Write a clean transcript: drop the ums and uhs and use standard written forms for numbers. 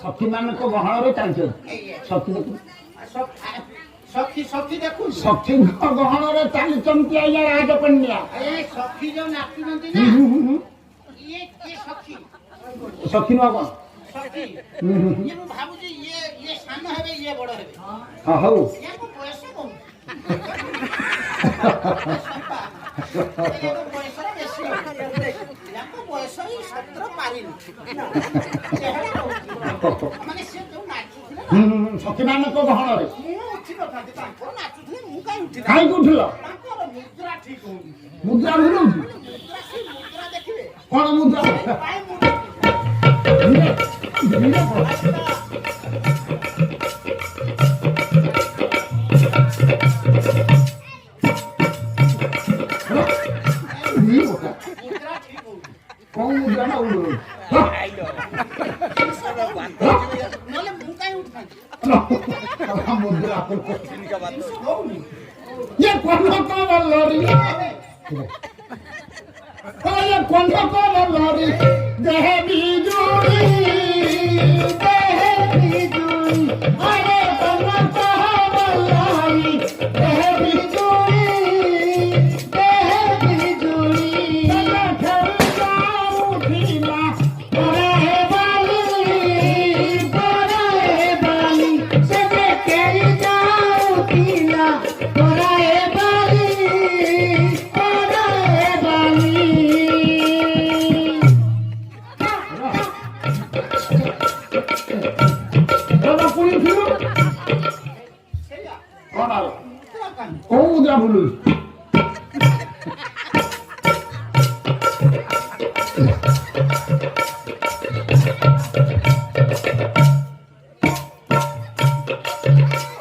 सखी मान गहन चलते सखी सखी देखु सखी गहन चलती आज्ञा राजकन्या सखी जो नाचुंट सखी नुआ कौन सखी ये भावुची ये सान हेबे ये बड़ हेबे हां हौ याको बयस कम बयस बेसी याको बयस 17 पारिन माने से जो नाचुथिले सखी मान गहन रे मु उठी कथा ताको नाचुथिले मु काई उठी काई उठिलो ताको मुद्रा ठीक होनी मुद्रा भूलु मुद्रा देखिबे कोन मुद्रा पाए मुद्रा कौन मुद्रा ना उड़ो नले मुकाई उठना मुद्रा ये कौन का लड़ी ये कौन का लड़ी देह बिजुली अरे कौन का लड़ी देह बिजुली कौन मुद्रा भूलु